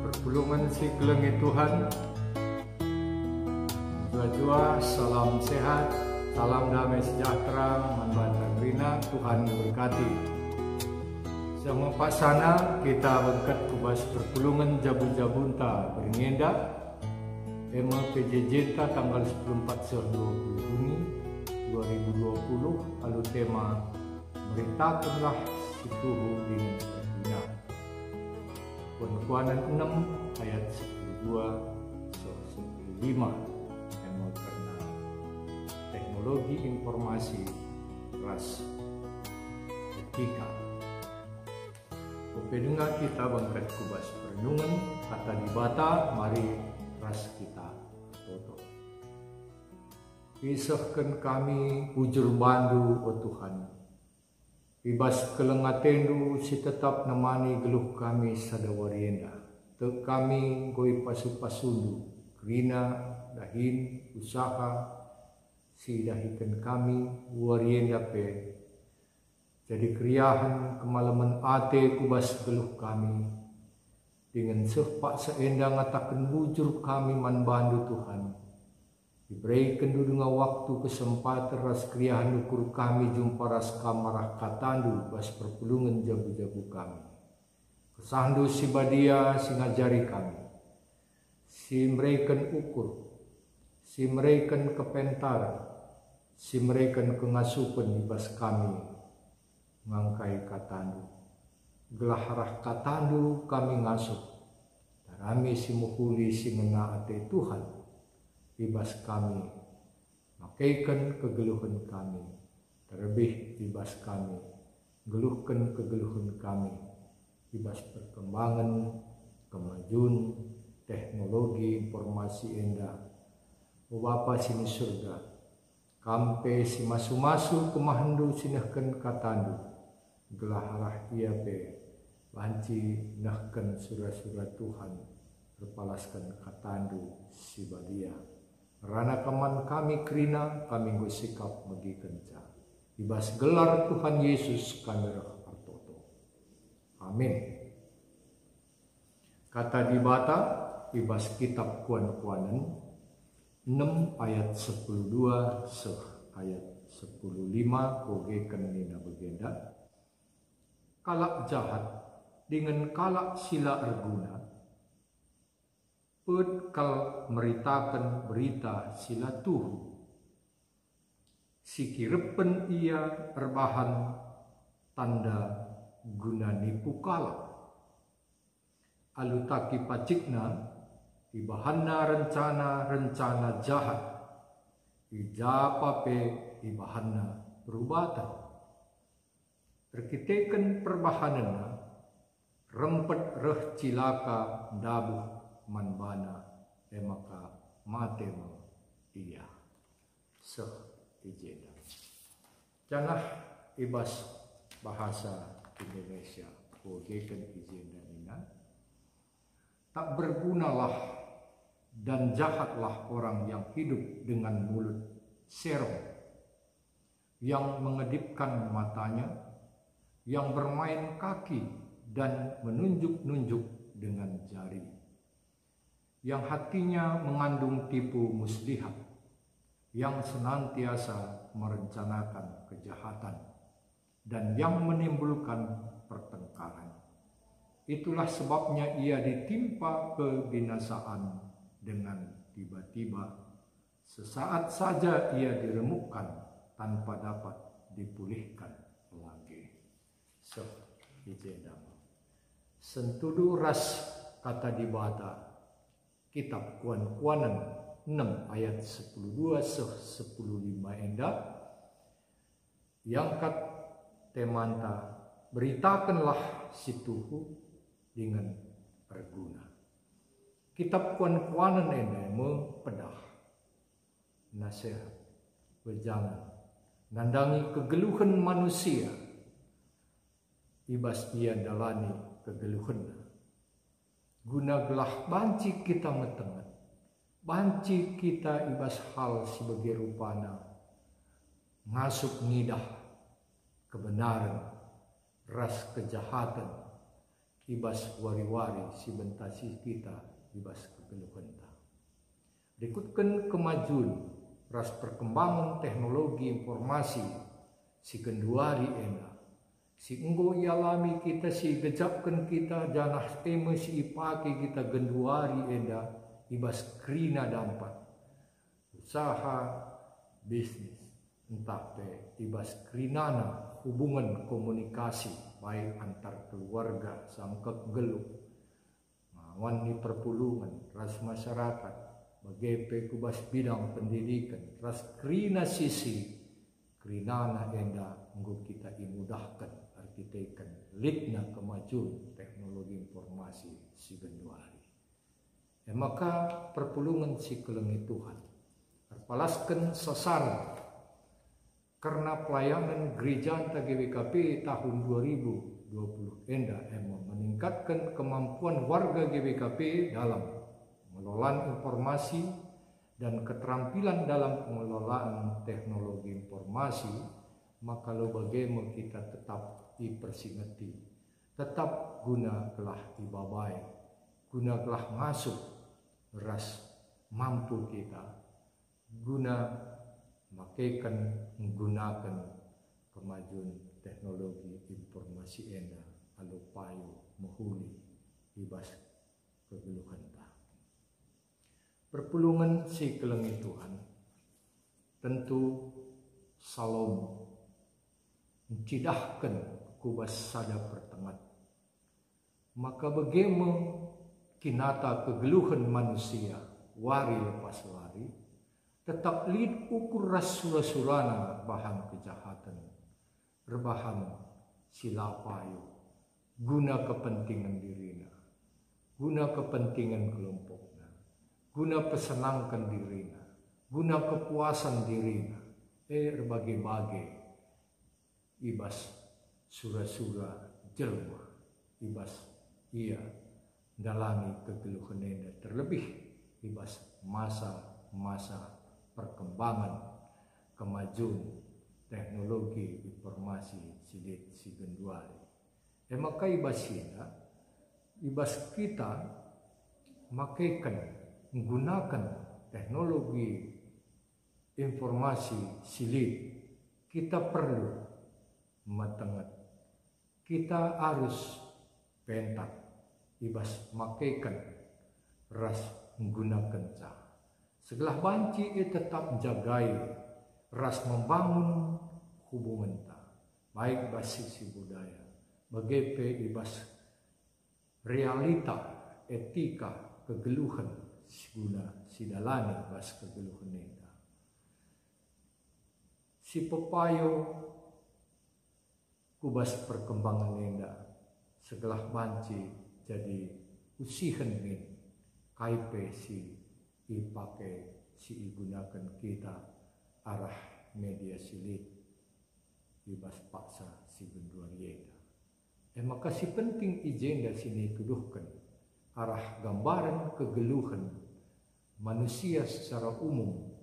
Pertulungan si kelengi Tuhan, jua-jua salam sehat, salam damai sejahtera, manbana rina Tuhan berkati. Sama Pak Sana kita berkat kubas pertulungan jabu-jabunta berngendak Ema PJJ tanggal 14 Juni 2020 lalu tema beritakanlah situhu dengan berguna. Kuan-kuanan 6 ayat 12 15 Ema karena teknologi informasi ras etika. Dengar kita bangkat kubas perenungan kata di bata mari ras kita toto. Pisahkan kami ujur bandu o Tuhan. Bibas kelengatendu si tetap nemani geluh kami sadawarienda. Te kami goi pasu-pasundu kerina dahin usaha si dahikan kami warienda pe. Jadi kriahan kemalaman ate kubas geluh kami dengan sepak seendang ngatakan bujur kami manbandu Tuhan. Diberikan dengan waktu kesempatan ras kriahan ukur kami jumpa ras kamarah katandu bas perpulungan jabu-jabu kami. Kesandu si badia si ngajari kami. Si mereken ukur. Si mereken kepentar. Si mereken kengasupan di bas kami. Ngangkai katandu gelah katandu kami ngasup darami si muhuli si menaati Tuhan bebas kami makaikan kegeluhan kami terlebih bebas kami geluhkan kegeluhan kami bebas perkembangan kemajuan teknologi informasi endah Bapa sini surga kampe si masu-masu kemahandu sinahkan katandu gelah ia pe banci nahkan surat-surat Tuhan berpalaskan katandu si badia rana kaman kami kerina kami sikap megi kenca ibas gelar Tuhan Yesus kami rah artoto amin. Kata di bata ibas kitab kuan-kuanan 6 ayat 12 ayat 15 koge kenina begenda kalak jahat dengan kalak sila erguna put kal meritakan berita sila tuhu sikirepen ia erbahan tanda guna nipu kalak alutaki pacikna ibahanna rencana jahat ijapa pe ibahanna perubatan terkitekan perbahanana rempet reh cilaka dabuh manbana emaka matema iya seh ijena janah ibas bahasa Indonesia kogekan ijena nina tak bergunalah dan jahatlah orang yang hidup dengan mulut serong yang mengedipkan matanya yang bermain kaki dan menunjuk-nunjuk dengan jari, yang hatinya mengandung tipu muslihat, yang senantiasa merencanakan kejahatan, dan yang menimbulkan pertengkaran. Itulah sebabnya ia ditimpa kebinasaan dengan tiba-tiba, sesaat saja ia diremukkan tanpa dapat dipulihkan lagi. Sentudu ras kata di bata kitab kuan-kuanan 6 ayat 12 15 endah yang kat temanta beritakanlah situhu dengan berguna. Kitab kuan-kuanan endah mempedah nasihat berjangan nandangi kegeluhan manusia ibas ia dalani kegeluhan guna gelah banci kita metengat banci kita ibas hal sebagai rupana ngasup ngidah kebenaran, ras kejahatan, ibas wari-wari si bentasi kita, ibas kegeluhan ta. Berikutkan kemajuan, ras perkembangan teknologi informasi, si genduari ena, si enggo ialami kita, si gejapkan kita, janah eme si ipake kita genduari enda, ibas krina dampat, usaha, bisnis, entah pe ibas krinana hubungan komunikasi baik antar keluarga sampai geluk wan ni perpulungan ras masyarakat bagai kubas bidang pendidikan ras krina sisi krinana enda nggo kita imudahkan arkitekan litna kemajuan teknologi informasi si genduari maka perpulungan si kelengi Tuhan terpalaskan sasaran karena pelayanan gereja GWKP tahun 2020 enda meningkatkan kemampuan warga GWKP dalam mengelola informasi dan keterampilan dalam pengelolaan teknologi informasi, maka lo bagaimana kita tetap dipersingati, tetap guna gelah ibabai, guna gelah masuk ras mampu kita, guna makaikan menggunakan kemajuan teknologi informasi enda alupayo mahuli ibas kegeluhan ta. Perpulungan si kelengi Tuhan tentu Salomo mencidahkan kubas sada pertengat. Maka bagaimana kinata kegeluhan manusia wari lepas wari tetap lid ukur rasura-surana bahan kejahatan, berbahan silapayo, guna kepentingan dirina, guna kepentingan kelompoknya, guna pesenangkan dirina, guna kepuasan dirina, berbagai-bagai ibas sura-sura jelma, ibas ia dalami kegeluhan enda terlebih ibas masa-masa perkembangan kemajuan teknologi informasi silit si genduari. Maka ibas kita makaikan menggunakan teknologi informasi silit, kita perlu matengat, kita harus pentak ibas makaikan ras menggunakan cah. Segelah banci tetap menjagai ras membangun hubungan ta, baik basis budaya, bagai ibas realita, etika, kegeluhan, guna sidalani bas kegeluhan nenda. Si pepayo kubas perkembangan nenda, segelah banci jadi usihan nin, kaipe si dipakai si digunakan kita arah media silit ibas paksa si genduarieda. Maka si penting ijen dari sini tuduhkan arah gambaran kegeluhan manusia secara umum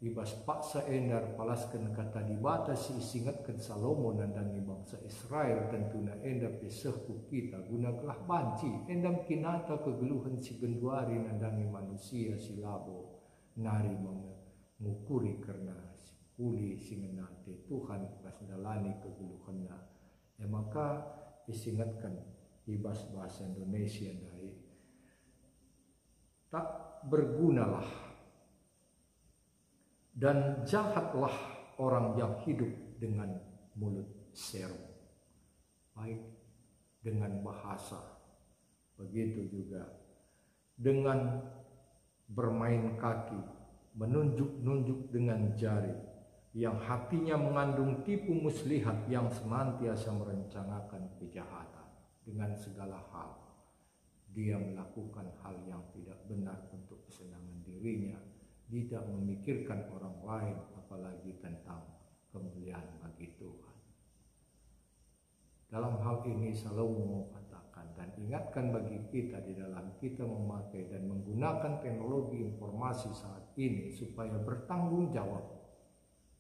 ibas paksa endar palaskan kata dibatasi singatkan Salomo nandangi bangsa Israel tentunya endar pesehku kita gunakanlah banci endam kinata kegeluhan si genduari nandangi manusia si labo nari mengukuri karena si kuli singenate Tuhan pas dalani kegeluhannya maka disingatkan ibas bahasa Indonesia dari tak bergunalah dan jahatlah orang yang hidup dengan mulut serong, baik dengan bahasa, begitu juga dengan bermain kaki, menunjuk-nunjuk dengan jari, yang hatinya mengandung tipu muslihat yang senantiasa merencanakan kejahatan dengan segala hal. Dia melakukan hal yang tidak benar untuk kesenangan dirinya, tidak memikirkan orang lain apalagi tentang kemuliaan bagi Tuhan. Dalam hal ini Salomo mengatakan dan ingatkan bagi kita di dalam kita memakai dan menggunakan teknologi informasi saat ini supaya bertanggung jawab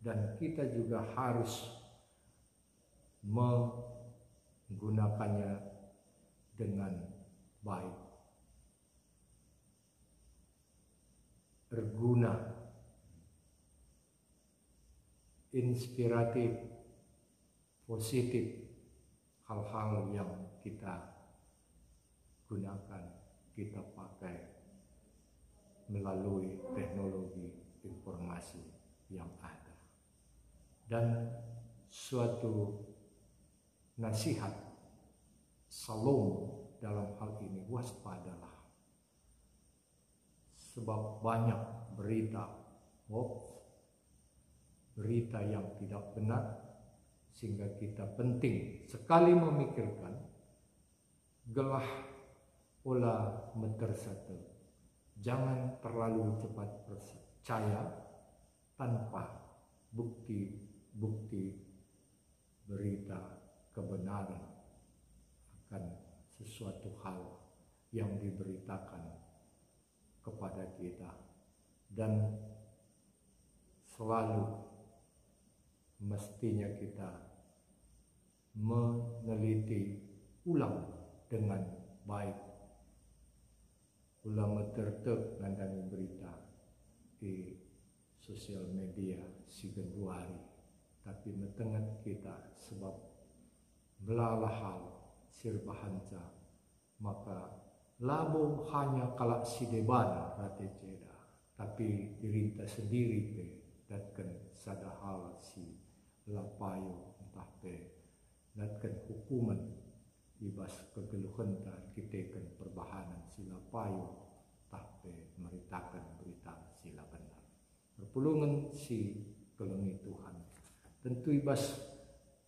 dan kita juga harus menggunakannya dengan baik, berguna, inspiratif, positif, hal-hal yang kita gunakan, kita pakai melalui teknologi informasi yang ada. Dan suatu nasihat Salomo dalam hal ini, waspadalah, sebab banyak berita hoax, berita yang tidak benar, sehingga kita penting sekali memikirkan gelah olah metersatu. Jangan terlalu cepat percaya tanpa bukti-bukti berita kebenaran akan sesuatu hal yang diberitakan kepada kita, dan selalu mestinya kita meneliti ulang dengan baik. Ulama tertek nandani berita di sosial media sigenduari, tapi metengat kita sebab belalah hal sirbahanca, maka labo hanya kalak sideban rate ceda, tapi dirinta sendiri pe datkan sada hal si lapayo entah pe datkan hukuman ibas kegeluhan dan kitekan perbahanan sila payo tahpe meritakan berita sila benar perpulungan si kelengi Tuhan. Tentu ibas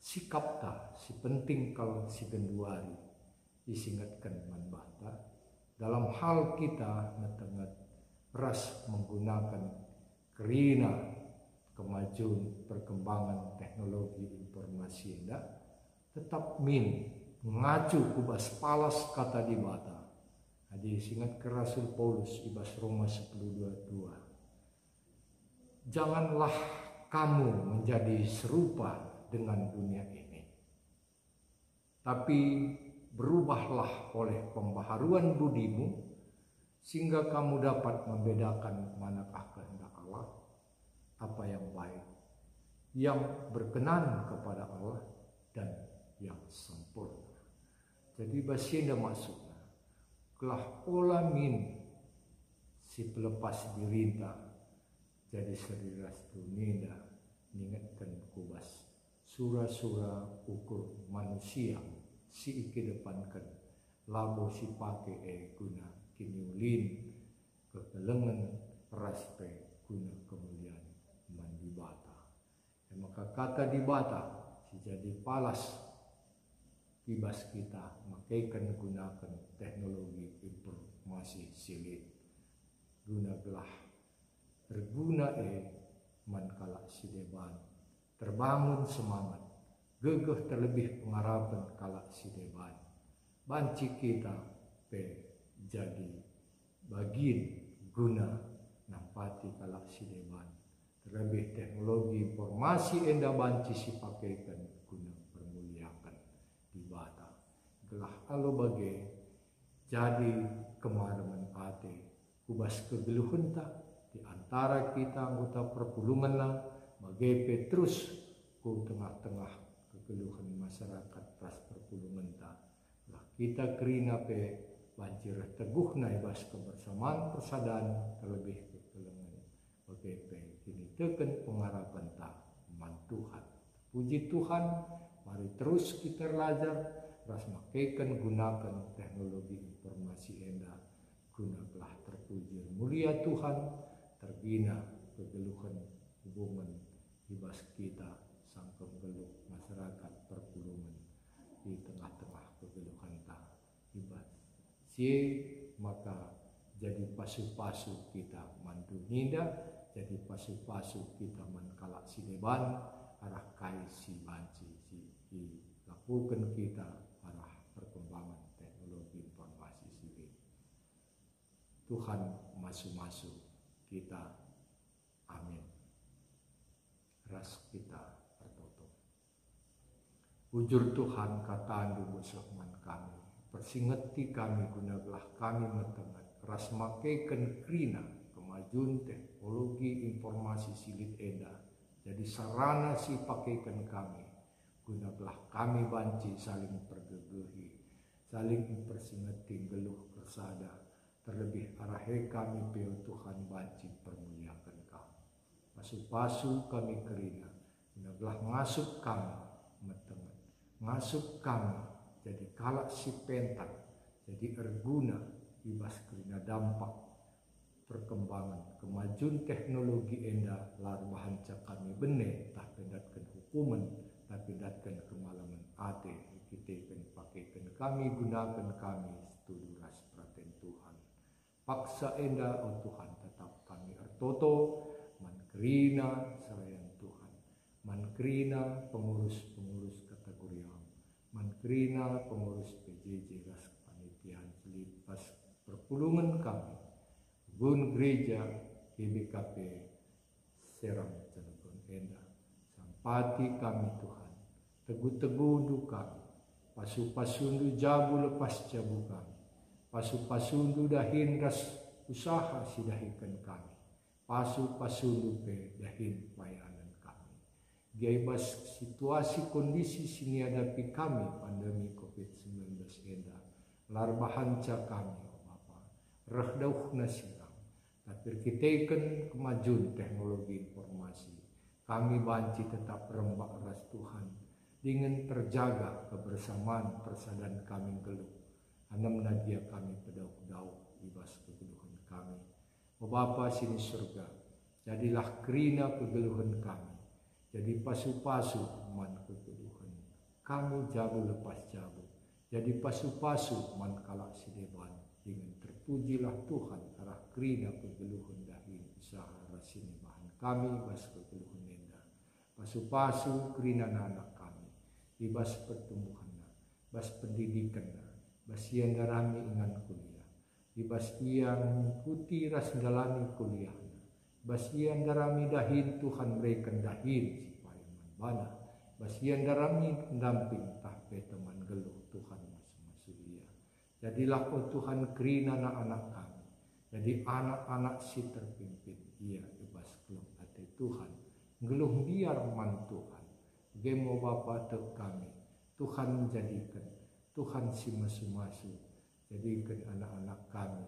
sikap ta si penting kalau si genduari disingatkan manbata dalam hal kita metengat ras menggunakan kerina kemajuan perkembangan teknologi informasi enda tetap mengacu kubas palas kata di bata. Hadi singat ke Rasul Paulus ibas Roma 10:22. Janganlah kamu menjadi serupa dengan dunia ini, tapi berubahlah oleh pembaharuan budimu sehingga kamu dapat membedakan manakah kehendak Allah, apa yang baik, yang berkenan kepada Allah, dan yang sempurna. Jadi basienda maksudnya kelah olah si pelepas dirinta jadi seriras dunia ningatkan kubas sura-sura ukur manusia si kedepankan labo si pake guna kiniulin kekelengan raspe guna kemuliaan mandibata. Maka kata dibata si jadi palas ibas kita makaikan gunakan teknologi informasi silit guna gelah berguna mankala sideban terbangun semangat gegeh terlebih pengharapan kala sideban banci kita pe jadi bagian guna nampati kala sideban terlebih teknologi informasi enda banci si pakaikan guna permuliakan di bata gelah alo bage jadi kemaraman ate kubas kegeluhan tak di antara kita anggota perpulungan lah bage Petrus ku tengah-tengah kegeluhan masyarakat pas perpulungan tak lah kita kerina pe banjir teguh na ibas kebersamaan persaudaraan terlebih kekelengan bage pe kini teken pengharapan tak man Tuhan. Puji Tuhan, mari terus kita belajar ras makaikan gunakan teknologi informasi enda guna telah terpuji mulia Tuhan terbina kegeluhan hubungan ibas kita sang kegeluh masyarakat perpulungan di tengah-tengah kegeluhan tak ibas maka jadi pasu-pasu kita mandu ninda jadi pasu-pasu kita mankala sideban arah kai si banci si lakukan kita arah perkembangan teknologi informasi sivil. Tuhan masu-masu kita, amin. Ras kita tertutup. Bujur Tuhan kataan di musuhman kami. Persingeti kami gunalah kami metengat. Ras makaikan krina kemajuan teknologi informasi silit enda. Jadi sarana si pakaikan kami. Gunalah kami banci saling pergegehi. Saling persingeti geluh kersada. Terlebih arahe kami peo Tuhan banci permuliakan kami. Pasu-pasu kami kerina. Gunalah ngasup kami metengat. Ngasup kami jadi kalak si pentak. Jadi erguna ibas kerina dampak perkembangan kemajuan teknologi enda lar bahanca kami bene tak pendatkan hukuman tak pendatkan kemalaman ate kita pakaikan kami gunakan kami setuju ras praten Tuhan paksa enda oh Tuhan tetap kami ertoto mankrina selayan Tuhan mankrina pengurus-pengurus kategori mankrina pengurus PJJ ras panitian selipas perpulungan kami Gun gereja GBKP Serang Cilegon Enda sampati kami Tuhan teguh-teguh kami pasu-pasundu jabu lepas jabu kami pasu-pasundu dahin ras usaha sidahikan kami pasu-pasundu pe dahin payanan kami gaibas situasi kondisi sini hadapi kami pandemi COVID-19 Enda larbahanca kami Rahdauh nasirang tapi kita kan kemajuan teknologi informasi kami banci tetap rembak ras Tuhan dengan terjaga kebersamaan persaudaraan kami geluh anam nadia kami pedau-pedau ibas kegeluhan kami O Bapa sini surga jadilah kerina kegeluhan kami jadi pasu-pasu man kegeluhan kami jabu lepas jabu jadi pasu-pasu man kalak sideban dengan terpujilah Tuhan arah kerina kegeluhan dahin usaha rasini bahan kami bas kegeluhan enda pasu-pasu kerina anak kami ibas pertumbuhan bas pendidikan bas yang darami ingan kuliah ibas yang mengikuti ras dalami kuliah bas yang darami dahin Tuhan mereka dahin supaya manbana bas yang darami pendamping tahpe teman geluh Tuhan jadilah oh Tuhan kerina anak-anak kami. Jadi anak-anak si terpimpin. Ia ibas kelum hati Tuhan. Ngeluh biar man Tuhan. Gemo Bapa tek kami. Tuhan menjadikan. Tuhan si masu-masu. Jadikan anak-anak kami.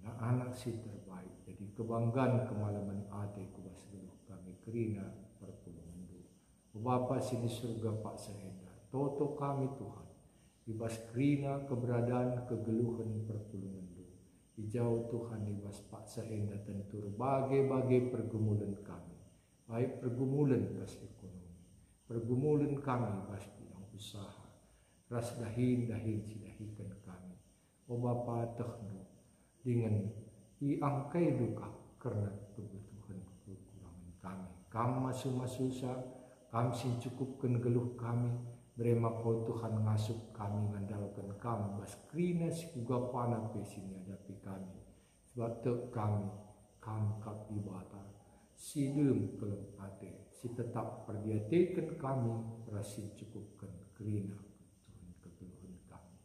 Anak-anak si terbaik. Jadi kebanggaan kemalaman hati kubas geluh kami. Kerina perpulungan dulu. Oh Bapa sini surga Pak Sehenda. Toto kami Tuhan. Ibas kerina keberadaan kegeluhan perpulungan du. Hijau Tuhan ibas paksa enda tentur bagai-bagai pergumulan kami. Baik pergumulan ras ekonomi. Pergumulan kami bas bidang usaha. Ras dahin-dahin sidahikan kami. O Bapa tekno dengan iangkai duka karena kebutuhan kekurangan kami. Kam masu-masusa, kam sin cukupkan geluh kami. Berema kau Tuhan ngasup kami ngandalkan kami bas krina sikuga pana pesini hadapi kami sebab tek kami kangkap ibadah si delum kelem ate si tetap perdiatekan kami rasin cukupkan krina Tuhan kegeluhan kami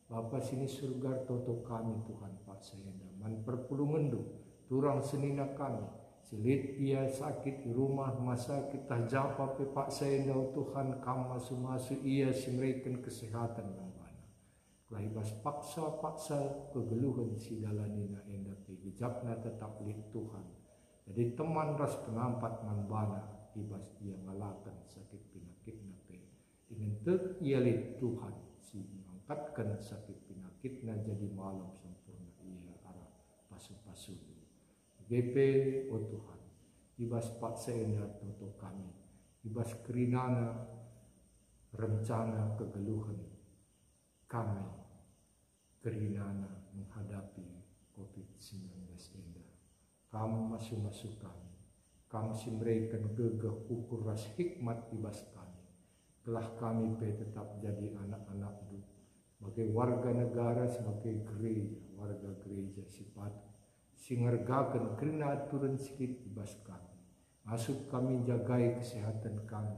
Bapa sini surga toto kami Tuhan Pak Sayenda man perpulungan du turang senina kami silit ia sakit di rumah masa kita japa pe Pak Sayenda Tuhan kam masu-masu ia simreken kesehatan nambana. Lahibas paksa-paksa kegeluhan si dalanina enda pe gejapna tetap lit Tuhan. Jadi teman ras penampat manbana ibas ia ngalakan sakit penyakitna pe. Dengan tek ia lit Tuhan si mengangkatkan sakit penyakitna jadi malam sempurna ia arah pasu-pasu. GP o Tuhan, ibas Pak Sayenda toto kami, ibas kerinana rencana kegeluhan kami, kerinana menghadapi COVID-19 enda. Kamu masuk-masuk kami, kamu simrekan gegah ukur ras hikmat ibas kami. Telah kami pe tetap jadi anak-anak du, sebagai warga negara, sebagai gereja, warga gereja sifat. Singergakan kerana aturan sikit ibas kami. Masuk kami jagai kesehatan kami.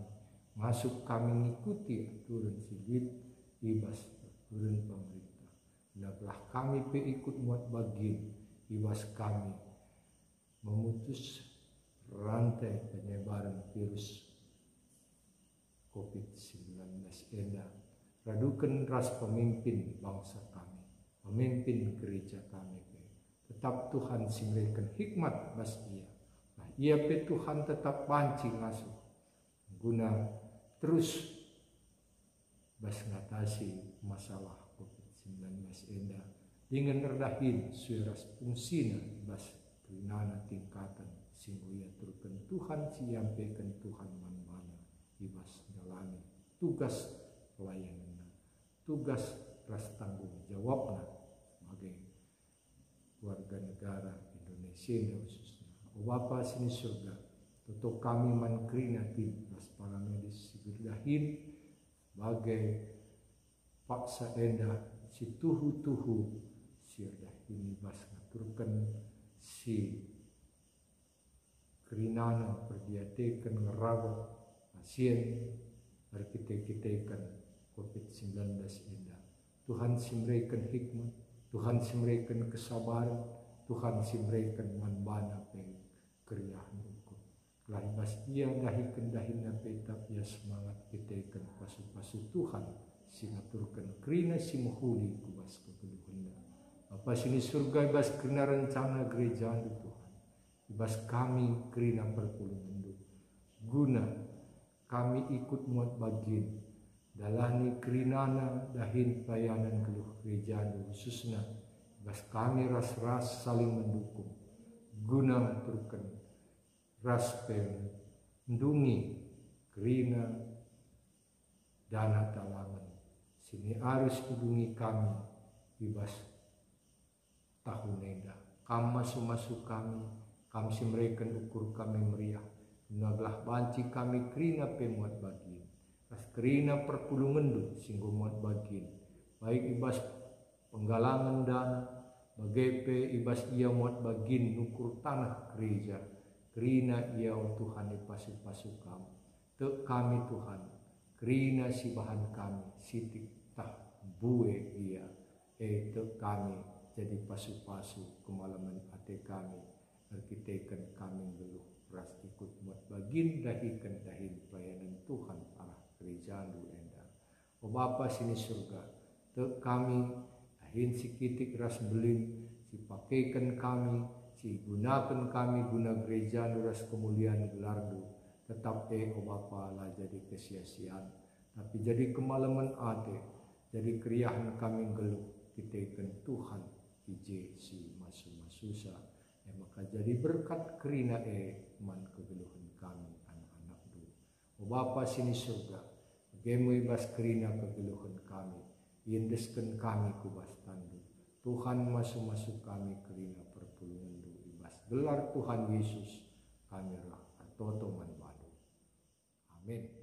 masuk kami ngikuti aturan silit ibas aturan pemerintah. Belah kami pe ikut muat bagian ibas kami memutus rantai penyebaran virus COVID-19 ena. Radukan ras pemimpin bangsa kami, pemimpin gereja kami. Tetap Tuhan simrekan hikmat bas ia. Nah, ia pe Tuhan tetap banci ngasuh guna terus bas ngatasi masalah COVID-19 ena dengan rendahin suras fungsina bas kenana tingkatan sing ia turkan Tuhan siampaikan Tuhan mana ibas jalani tugas pelayanan, tugas ras tanggung jawabna sebagai warga negara Indonesia khususnya. O Bapa sini surga, tutup kami mankrina tim ras para medis sigirdahin sebagai paksa enda si tuhu sirdahin bas ngaturkan si kerinana perdiatekan ngerabat pasien berkite-kitekan COVID-19 indah. Tuhan simrekan hikmat, Tuhan simrekan kesabaran, Tuhan simrekan manbana peng keriahan hukum. Lahibas ia dahikan dahina petap ya semangat kitekan pasu-pasu Tuhan singaturkan kerina simuhuli kubas kegeluhanda. Bapa sini surga ibas kerina rencana gereja Tuhan. Ibas kami kerina perpulungan guna kami ikut muat bagian dalani kerinana dahin pelayanan geluh gereja khususnya bas kami ras-ras saling mendukung guna mengaturkan ras pendungi kerina dana talangan sini harus hidungi kami bebas tahun enda kam masuk kami simrekan ukur kami meriah naglah banci kami kerina pemuat bagian kas kerina perpulungan du singgo muat bagian baik ibas penggalangan dana bagepe ibas ia muat bagian nukur tanah gereja kerina ia Tuhan pasu-pasu kami te kami Tuhan kerina si bahan kami sitik tah bue ia te kami jadi pasu-pasu kemalaman ate kami arkitekan kami geluh ras ikut buat bagin dahikan dahin pelayanan Tuhan arah gereja lu enda. O Bapa sini surga, te kami dahin si kitik ras belin, si pakaikan kami, si gunakan kami guna gereja lu ras kemuliaan gelardu. Tetap o Bapa lah jadi kesia-siaan, tapi jadi kemalaman ate, jadi keriahan kami geluh kitekan Tuhan ije si masu-masusa. Maka jadi berkat kerina man kegeluhan kami anak-anak du. O Bapa sini surga, gemu ibas kerina kegeluhan kami, indeskan kami kubas tandu. Tuhan masuk kami kerina perpulungan du ibas gelar Tuhan Yesus kami rah atoto man badu. Amin.